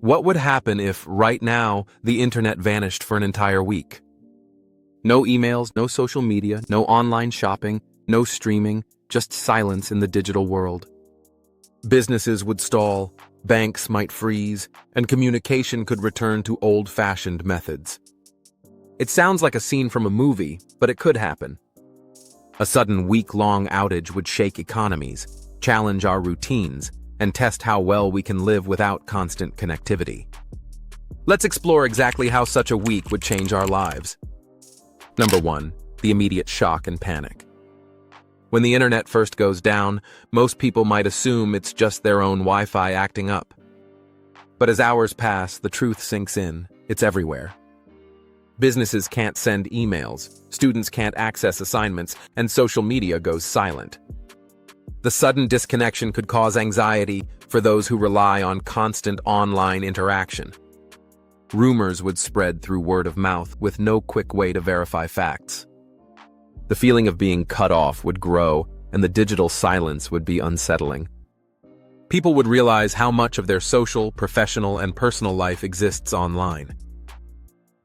What would happen if, right now, the internet vanished for an entire week? No emails, no social media, no online shopping, no streaming, just silence in the digital world. Businesses would stall, banks might freeze, and communication could return to old-fashioned methods. It sounds like a scene from a movie, but it could happen. A sudden week-long outage would shake economies, challenge our routines, and test how well we can live without constant connectivity. Let's explore exactly how such a week would change our lives. Number 1. The immediate shock and panic. When the internet first goes down, most people might assume it's just their own Wi-Fi acting up. But as hours pass, the truth sinks in. It's everywhere. Businesses can't send emails, students can't access assignments, and social media goes silent. The sudden disconnection could cause anxiety for those who rely on constant online interaction. Rumors would spread through word of mouth with no quick way to verify facts. The feeling of being cut off would grow, and the digital silence would be unsettling. People would realize how much of their social, professional, and personal life exists online.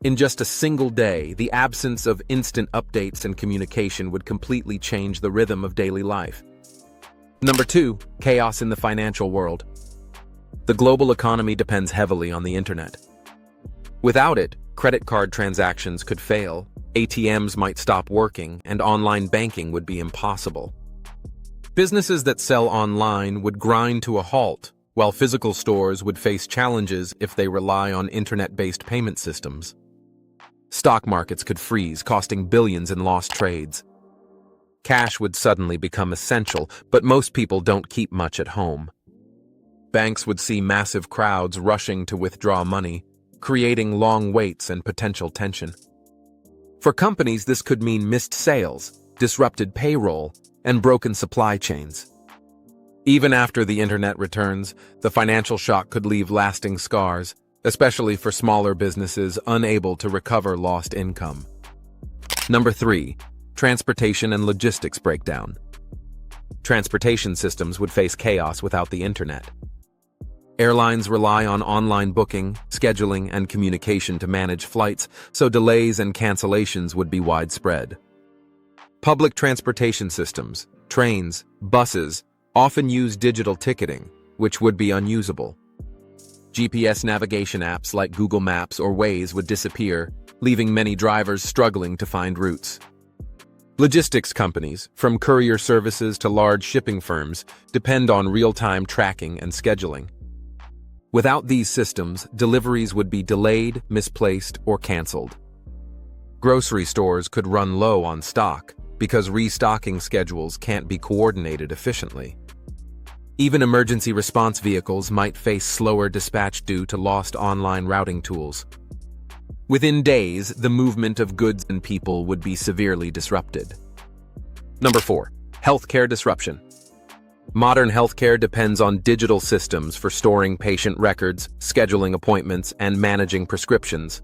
In just a single day, the absence of instant updates and communication would completely change the rhythm of daily life. Number 2. Chaos in the financial world. The global economy depends heavily on the internet. Without it, credit card transactions could fail, ATMs might stop working, and online banking would be impossible. Businesses that sell online would grind to a halt, while physical stores would face challenges if they rely on internet-based payment systems. Stock markets could freeze, costing billions in lost trades. Cash would suddenly become essential, but most people don't keep much at home. Banks would see massive crowds rushing to withdraw money, creating long waits and potential tension. For companies, this could mean missed sales, disrupted payroll, and broken supply chains. Even after the internet returns, the financial shock could leave lasting scars, especially for smaller businesses unable to recover lost income. Number 3. Transportation and logistics breakdown. Transportation systems would face chaos without the internet. Airlines rely on online booking, scheduling, and communication to manage flights, so delays and cancellations would be widespread. Public transportation systems, trains, buses, often use digital ticketing, which would be unusable. GPS navigation apps like Google Maps or Waze would disappear, leaving many drivers struggling to find routes. Logistics companies, from courier services to large shipping firms, depend on real-time tracking and scheduling. Without these systems, deliveries would be delayed, misplaced, or canceled. Grocery stores could run low on stock because restocking schedules can't be coordinated efficiently. Even emergency response vehicles might face slower dispatch due to lost online routing tools. Within days, the movement of goods and people would be severely disrupted. Number 4. Healthcare disruption. Modern healthcare depends on digital systems for storing patient records, scheduling appointments, and managing prescriptions.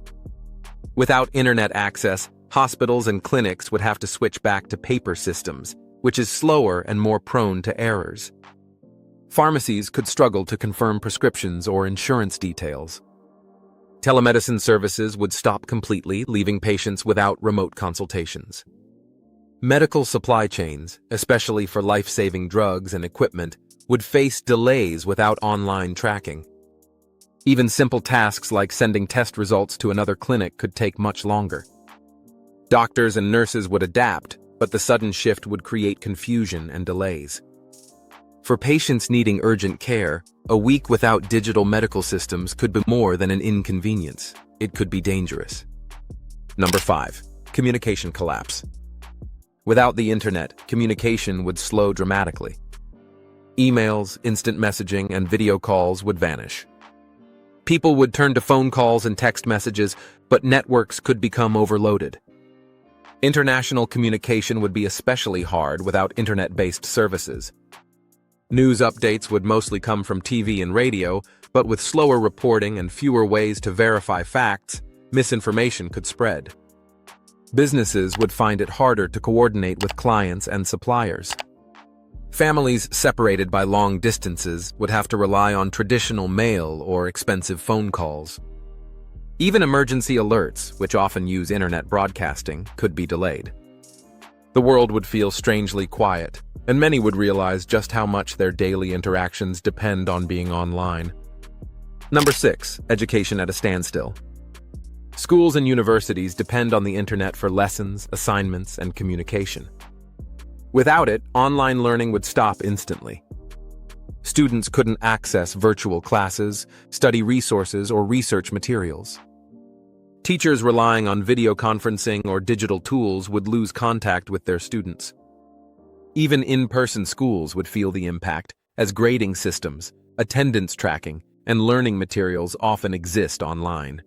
Without internet access, hospitals and clinics would have to switch back to paper systems, which is slower and more prone to errors. Pharmacies could struggle to confirm prescriptions or insurance details. Telemedicine services would stop completely, leaving patients without remote consultations. Medical supply chains, especially for life-saving drugs and equipment, would face delays without online tracking. Even simple tasks like sending test results to another clinic could take much longer. Doctors and nurses would adapt, but the sudden shift would create confusion and delays. For patients needing urgent care, a week without digital medical systems could be more than an inconvenience. It could be dangerous. Number 5. Communication collapse. Without the internet, communication would slow dramatically. Emails, instant messaging, and video calls would vanish. People would turn to phone calls and text messages, but networks could become overloaded. International communication would be especially hard without internet-based services. News updates would mostly come from TV and radio, but with slower reporting and fewer ways to verify facts, misinformation could spread. Businesses would find it harder to coordinate with clients and suppliers. Families separated by long distances would have to rely on traditional mail or expensive phone calls. Even emergency alerts, which often use internet broadcasting, could be delayed. The world would feel strangely quiet, and many would realize just how much their daily interactions depend on being online. Number 6, education at a standstill. Schools and universities depend on the internet for lessons, assignments, and communication. Without it, online learning would stop instantly. Students couldn't access virtual classes, study resources, or research materials. Teachers relying on video conferencing or digital tools would lose contact with their students. Even in-person schools would feel the impact, as grading systems, attendance tracking, and learning materials often exist online.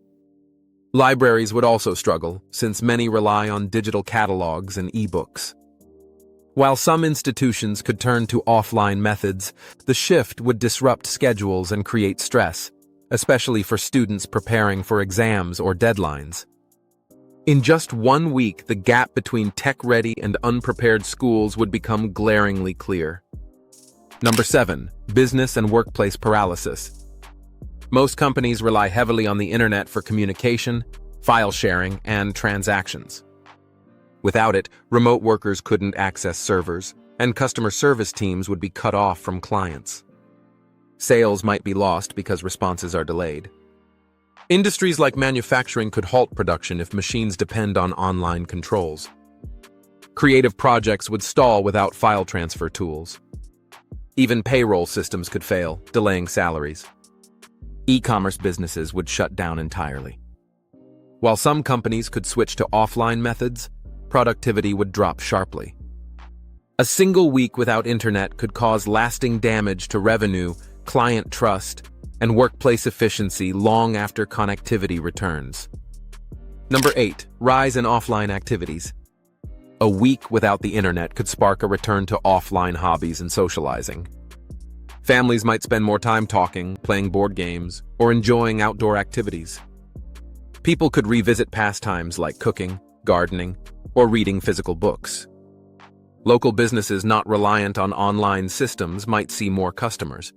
Libraries would also struggle, since many rely on digital catalogs and e-books. While some institutions could turn to offline methods, the shift would disrupt schedules and create stress, especially for students preparing for exams or deadlines. In just 1 week, the gap between tech-ready and unprepared schools would become glaringly clear. Number 7, business and workplace paralysis. Most companies rely heavily on the internet for communication, file sharing, and transactions. Without it, remote workers couldn't access servers, and customer service teams would be cut off from clients. Sales might be lost because responses are delayed. Industries like manufacturing could halt production if machines depend on online controls. Creative projects would stall without file transfer tools. Even payroll systems could fail, delaying salaries. E-commerce businesses would shut down entirely. While some companies could switch to offline methods, productivity would drop sharply. A single week without internet could cause lasting damage to revenue, client trust, and workplace efficiency long after connectivity returns. Number 8, rise in offline activities. A week without the internet could spark a return to offline hobbies and socializing. Families might spend more time talking, playing board games, or enjoying outdoor activities. People could revisit pastimes like cooking, gardening, or reading physical books. Local businesses not reliant on online systems might see more customers.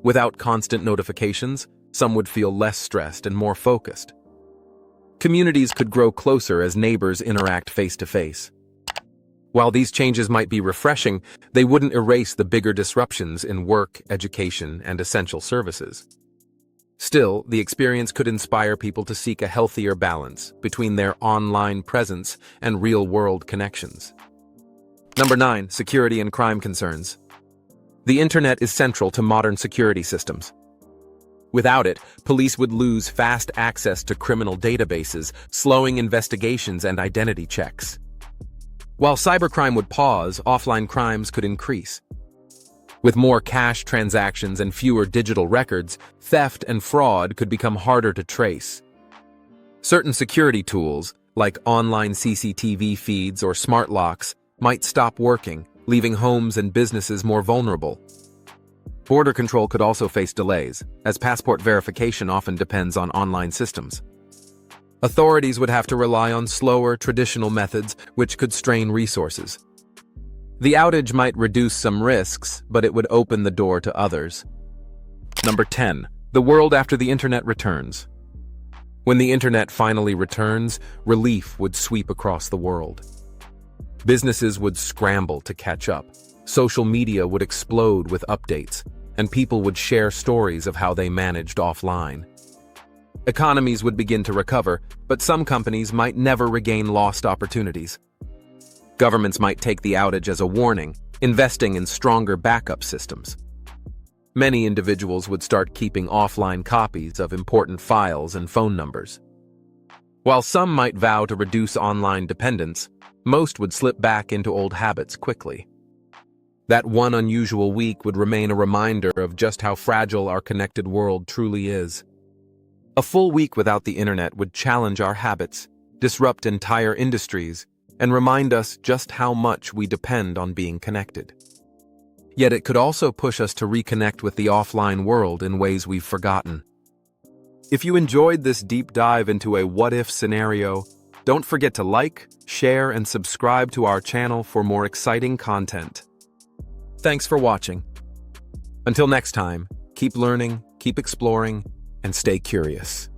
Without constant notifications, some would feel less stressed and more focused. Communities could grow closer as neighbors interact face-to-face. While these changes might be refreshing, they wouldn't erase the bigger disruptions in work, education, and essential services. Still, the experience could inspire people to seek a healthier balance between their online presence and real-world connections. Number 9, security and crime concerns. The internet is central to modern security systems. Without it, police would lose fast access to criminal databases, slowing investigations and identity checks. While cybercrime would pause, offline crimes could increase. With more cash transactions and fewer digital records, theft and fraud could become harder to trace. Certain security tools, like online CCTV feeds or smart locks, might stop working, leaving homes and businesses more vulnerable. Border control could also face delays, as passport verification often depends on online systems. Authorities would have to rely on slower, traditional methods, which could strain resources. The outage might reduce some risks, but it would open the door to others. Number 10, the world after the internet returns. When the internet finally returns, relief would sweep across the world. Businesses would scramble to catch up. Social media would explode with updates, and people would share stories of how they managed offline. Economies would begin to recover, but some companies might never regain lost opportunities. Governments might take the outage as a warning, investing in stronger backup systems. Many individuals would start keeping offline copies of important files and phone numbers. While some might vow to reduce online dependence, most would slip back into old habits quickly. That one unusual week would remain a reminder of just how fragile our connected world truly is. A full week without the internet would challenge our habits, disrupt entire industries, and remind us just how much we depend on being connected. Yet it could also push us to reconnect with the offline world in ways we've forgotten. If you enjoyed this deep dive into a what-if scenario, don't forget to like, share, and subscribe to our channel for more exciting content. Thanks for watching. Until next time, keep learning, keep exploring, and stay curious.